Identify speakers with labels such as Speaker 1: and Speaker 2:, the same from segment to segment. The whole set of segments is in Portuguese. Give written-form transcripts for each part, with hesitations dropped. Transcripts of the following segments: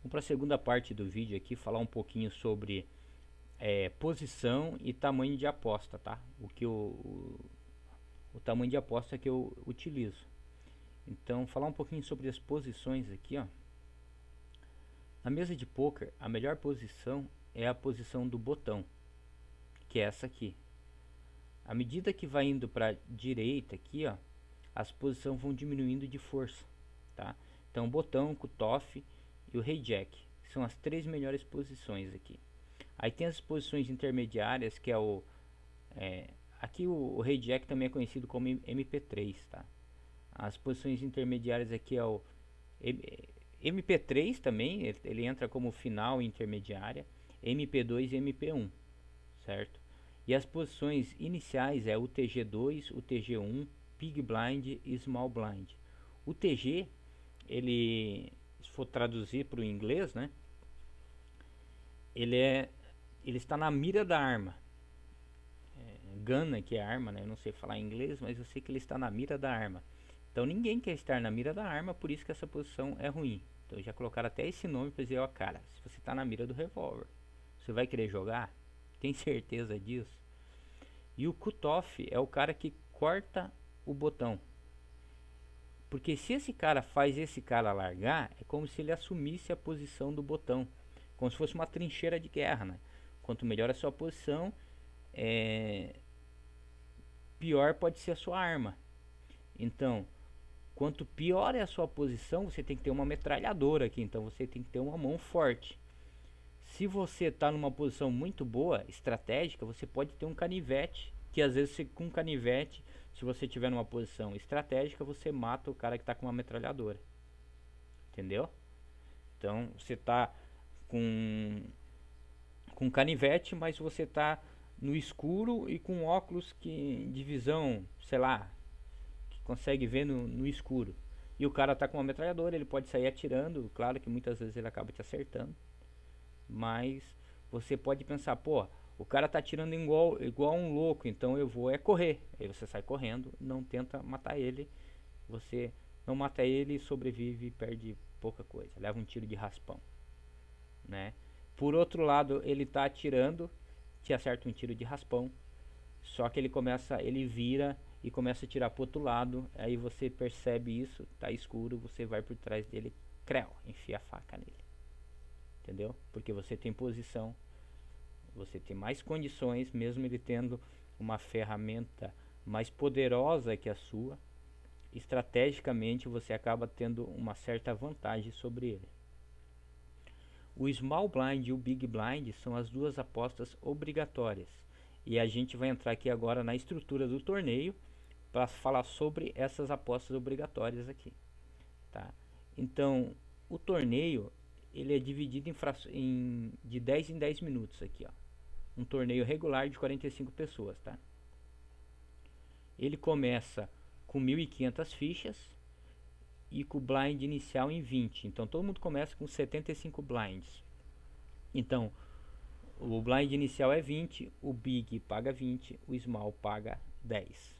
Speaker 1: Vamos para a segunda parte do vídeo aqui, falar um pouquinho sobre posição e tamanho de aposta, tá? O tamanho de aposta que eu utilizo. Então, falar um pouquinho sobre as posições aqui, ó. Na mesa de poker, a melhor posição é a posição do botão, que é essa aqui. À medida que vai indo para direita aqui, ó, as posições vão diminuindo de força, tá? Então, o botão, o cutoff e o rei jack são as três melhores posições aqui. Aí tem as posições intermediárias, que é aqui o rei jack também é conhecido como MP3, tá? As posições intermediárias aqui é o MP3 também, ele entra como final intermediária, MP2 e MP1, certo? E as posições iniciais é o TG2, o TG1, Big Blind e Small Blind. O TG, ele, se for traduzir para o inglês, né? Ele está na mira da arma. Gun, que é arma, né? Eu não sei falar inglês, mas eu sei que ele está na mira da arma. Então ninguém quer estar na mira da arma, por isso que essa posição é ruim. Então já colocaram até esse nome para dizer, ó, cara, se você está na mira do revólver, você vai querer jogar? Tem certeza disso? E o cutoff é o cara que corta o botão. Porque se esse cara faz esse cara largar, é como se ele assumisse a posição do botão. Como se fosse uma trincheira de guerra, né? Quanto melhor a sua posição, pior pode ser a sua arma. Então, quanto pior é a sua posição, você tem que ter uma metralhadora aqui. Então você tem que ter uma mão forte. Se você está numa posição muito boa, estratégica, você pode ter um canivete, que às vezes com um canivete, se você estiver numa posição estratégica, você mata o cara que está com uma metralhadora. Entendeu? Então você está com canivete, mas você está no escuro e com óculos de visão, sei lá, que consegue ver no escuro. E o cara está com uma metralhadora, ele pode sair atirando, claro que muitas vezes ele acaba te acertando. Mas você pode pensar, pô, o cara tá atirando igual um louco, então eu vou correr. Aí você sai correndo, não tenta matar ele. Você não mata ele e sobrevive e perde pouca coisa. Leva um tiro de raspão, né? Por outro lado, ele tá atirando, te acerta um tiro de raspão. Só que ele vira e começa a tirar pro outro lado. Aí você percebe isso, tá escuro, você vai por trás dele, enfia a faca nele. Entendeu? Porque você tem posição, você tem mais condições, mesmo ele tendo uma ferramenta mais poderosa que a sua, estrategicamente você acaba tendo uma certa vantagem sobre ele. O Small Blind e o Big Blind são as duas apostas obrigatórias. E a gente vai entrar aqui agora na estrutura do torneio para falar sobre essas apostas obrigatórias aqui, tá? Então, o torneio ele é dividido de 10 em 10 minutos aqui, ó. Um torneio regular de 45 pessoas, tá? Ele começa com 1.500 fichas e com o blind inicial em 20. Então todo mundo começa com 75 blinds. Então o blind inicial é 20, o big paga 20, o small paga 10.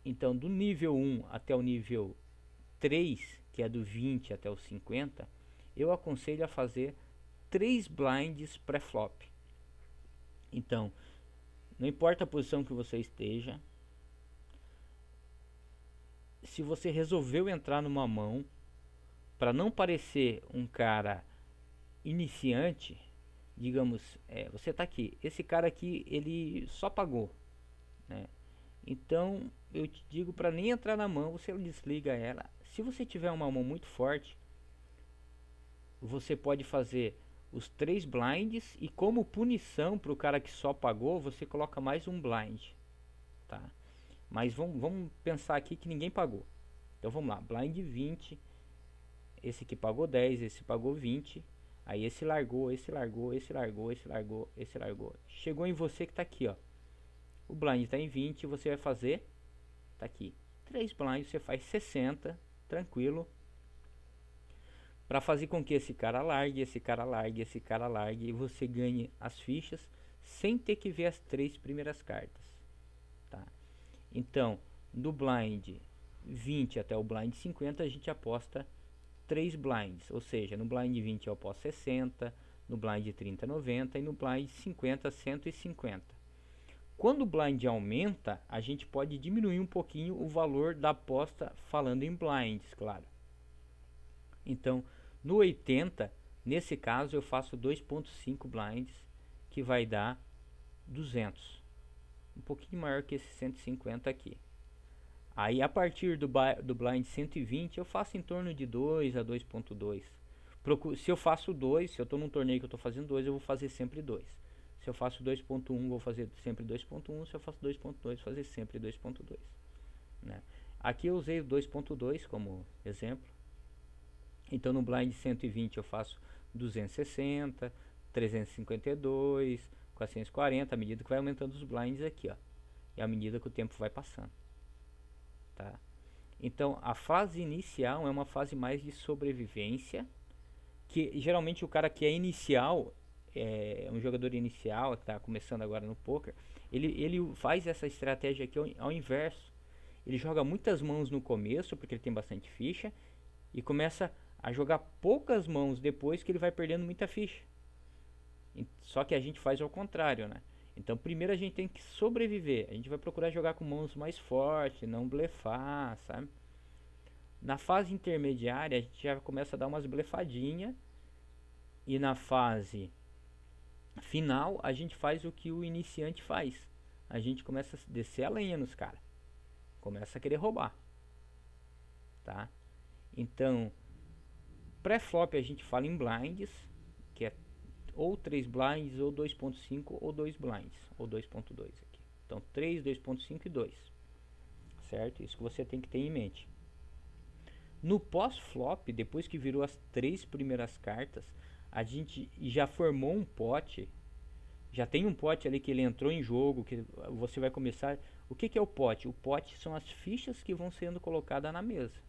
Speaker 1: Então do nível 1 até o nível 3, que é do 20 até o 50, eu aconselho a fazer 3 blinds pré-flop. Então, não importa a posição que você esteja, se você resolveu entrar numa mão, para não parecer um cara iniciante, digamos, você tá aqui, esse cara aqui ele só pagou, né? Então eu te digo para nem entrar na mão, você desliga ela. Se você tiver uma mão muito forte, você pode fazer os 3 blinds e como punição para o cara que só pagou, você coloca mais um blind, tá? Mas vamos pensar aqui que ninguém pagou. Então vamos lá, blind 20, esse que pagou 10, esse pagou 20, aí esse largou, esse largou, esse largou, esse largou, esse largou. Chegou em você que tá aqui, ó. O blind tá em 20, você vai fazer, tá aqui, 3 blinds, você faz 60, tranquilo. Para fazer com que esse cara largue, esse cara largue, esse cara largue e você ganhe as fichas sem ter que ver as 3 primeiras cartas, tá? Então, do blind 20 até o blind 50 a gente aposta 3 blinds, ou seja, no blind 20 eu aposto 60, no blind 30 90 e no blind 50 150. Quando o blind aumenta, a gente pode diminuir um pouquinho o valor da aposta falando em blinds, claro. Então, no 80, nesse caso eu faço 2.5 blinds, que vai dar 200. Um pouquinho maior que esse 150 aqui. Aí a partir do blind 120 eu faço em torno de 2 a 2.2. Se eu faço 2, se eu estou num torneio que eu estou fazendo 2, eu vou fazer sempre 2. Se eu faço 2.1, vou fazer sempre 2.1. Se eu faço 2.2, vou fazer sempre 2.2. Né? Aqui eu usei o 2.2 como exemplo. Então no blind 120 eu faço 260, 352, 440, à medida que vai aumentando os blinds aqui, ó. E à medida que o tempo vai passando. Tá? Então a fase inicial é uma fase mais de sobrevivência, que geralmente o cara que é inicial, um jogador inicial que está começando agora no poker, ele faz essa estratégia aqui ao inverso. Ele joga muitas mãos no começo porque ele tem bastante ficha e começa a jogar poucas mãos depois que ele vai perdendo muita ficha. Só que a gente faz ao contrário, né? Então primeiro a gente tem que sobreviver. A gente vai procurar jogar com mãos mais fortes, não blefar, sabe? Na fase intermediária a gente já começa a dar umas blefadinhas. E na fase final a gente faz o que o iniciante faz. A gente começa a descer a lenha nos caras. Começa a querer roubar. Tá? Então, pré-flop a gente fala em blinds, que é ou 3 blinds, ou 2.5, ou 2 blinds, ou 2.2 aqui. Então 3, 2.5 e 2. Certo? Isso que você tem que ter em mente. No pós-flop, depois que virou as 3 primeiras cartas, a gente já formou um pote. Já tem um pote ali que ele entrou em jogo, que você vai começar. O que é o pote? O pote são as fichas que vão sendo colocadas na mesa.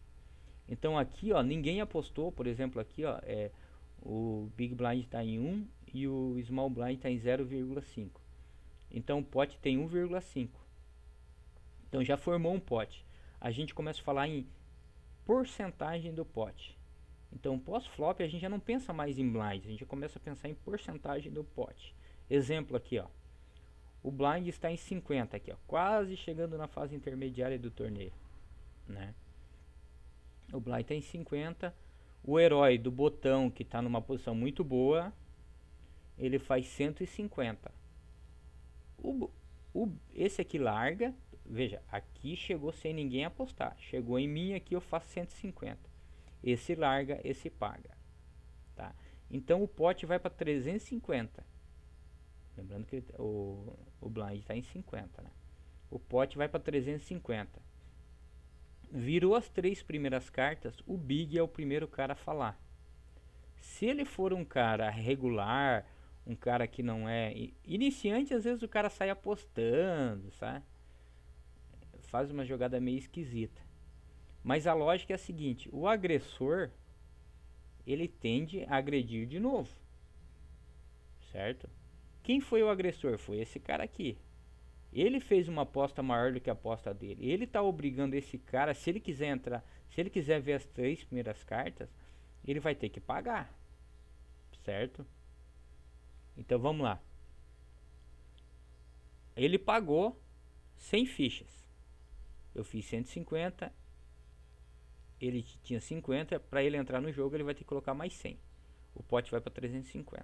Speaker 1: Então aqui, ó, ninguém apostou, por exemplo, aqui, ó, o Big Blind está em 1 e o Small Blind está em 0,5. Então o pote tem 1,5. Então já formou um pote. A gente começa a falar em porcentagem do pote. Então pós-flop a gente já não pensa mais em blinds, a gente começa a pensar em porcentagem do pote. Exemplo aqui, ó. O blind está em 50 aqui, ó, quase chegando na fase intermediária do torneio, né? O blind está em 50. O herói do botão, que está numa posição muito boa, ele faz 150. Esse aqui larga. Veja, aqui chegou sem ninguém apostar. Chegou em mim, aqui eu faço 150. Esse larga, esse paga. Tá? Então o pote vai para 350. Lembrando que o blind está em 50. Né? O pote vai para 350. Virou as 3 primeiras cartas, o Big é o primeiro cara a falar. Se ele for um cara regular, um cara que não é iniciante, às vezes o cara sai apostando, sabe? Faz uma jogada meio esquisita. Mas a lógica é a seguinte: o agressor, ele tende a agredir de novo, certo? Quem foi o agressor? Foi esse cara aqui. Ele fez uma aposta maior do que a aposta dele. Ele está obrigando esse cara, se ele quiser entrar, se ele quiser ver as 3 primeiras cartas, ele vai ter que pagar, certo? Então vamos lá. Ele pagou 100 fichas. Eu fiz 150. Ele tinha 50. Para ele entrar no jogo, ele vai ter que colocar mais 100. O pote vai para 350.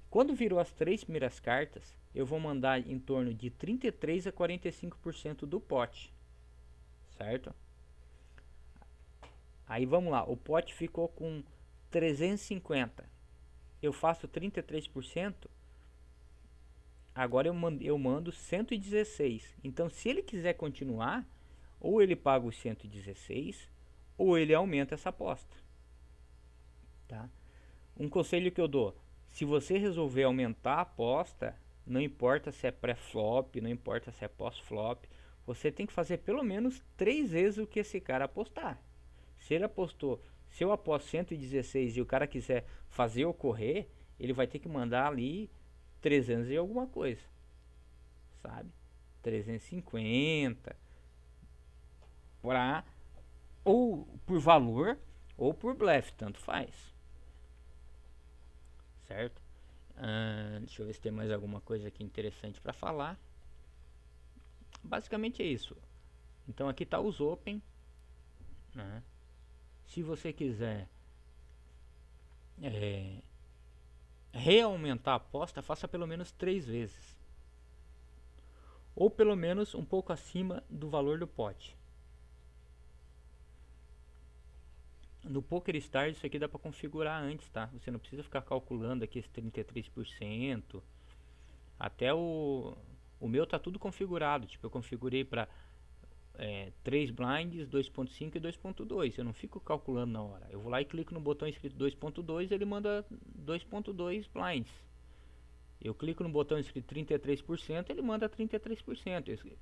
Speaker 1: Quando virou as 3 primeiras cartas, eu vou mandar em torno de 33 a 45% do pote, certo? Aí vamos lá, o pote ficou com 350. Eu faço 33%. Agora eu mando 116. Então se ele quiser continuar, ou ele paga os 116, ou ele aumenta essa aposta. Tá? Um conselho que eu dou: se você resolver aumentar a aposta, não importa se é pré-flop, não importa se é pós-flop, você tem que fazer pelo menos 3 vezes o que esse cara apostar. Se ele apostou, se eu aposto 116 e o cara quiser fazer ocorrer, ele vai ter que mandar ali 300 e alguma coisa, sabe? 350 ou por valor, ou por blefe, tanto faz, certo? Deixa eu ver se tem mais alguma coisa aqui interessante para falar. Basicamente é isso. Então aqui está os open, né? Se você quiser reaumentar a aposta, faça pelo menos 3 vezes, ou pelo menos um pouco acima do valor do pote. No PokerStars isso aqui dá para configurar antes, tá? Você não precisa ficar calculando aqui esse 33%. Até o meu tá tudo configurado. Tipo, eu configurei para 3 blinds, 2.5 e 2.2. Eu não fico calculando na hora. Eu vou lá e clico no botão escrito 2.2, ele manda 2.2 blinds. Eu clico no botão escrito 33%, ele manda 33%.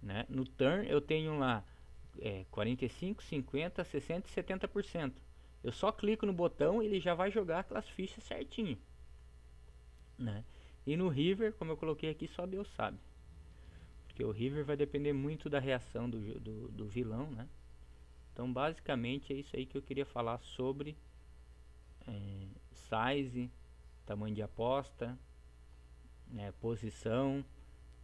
Speaker 1: Né? No turn eu tenho lá 45, 50, 60 e 70%. Eu só clico no botão e ele já vai jogar aquelas fichas certinho, né? E no river, como eu coloquei aqui, só Deus sabe, porque o river vai depender muito da reação do vilão, né? Então basicamente é isso aí que eu queria falar sobre size, tamanho de aposta, né, posição.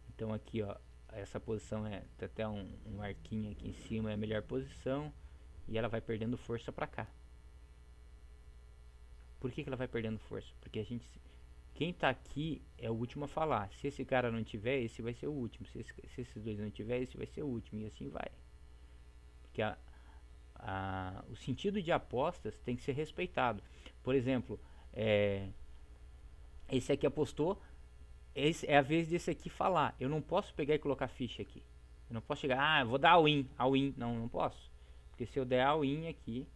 Speaker 1: Então aqui, ó, essa posição tem até um arquinho aqui em cima, é a melhor posição, e ela vai perdendo força pra cá. Por que ela vai perdendo força? Porque quem tá aqui é o último a falar. Se esse cara não tiver, esse vai ser o último. Se esses dois não tiver, esse vai ser o último, e assim vai. Porque o sentido de apostas tem que ser respeitado. Por exemplo, esse aqui apostou, é a vez desse aqui falar. Eu não posso pegar e colocar ficha aqui. Eu não posso chegar, eu vou dar all-in. Não posso. Porque se eu der all-in aqui,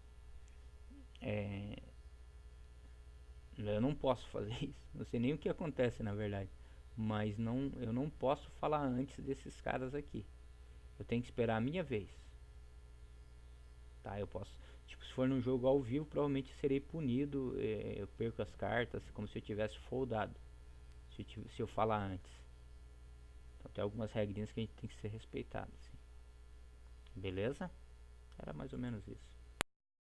Speaker 1: eu não posso fazer isso. Não sei nem o que acontece, na verdade. Mas eu não posso falar antes desses caras aqui. Eu tenho que esperar a minha vez. Tá, eu posso. Tipo, se for num jogo ao vivo, provavelmente serei punido. Eu perco as cartas, como se eu tivesse foldado. Se eu falar antes. Então tem algumas regrinhas que a gente tem que ser respeitado, assim. Beleza? Era mais ou menos isso.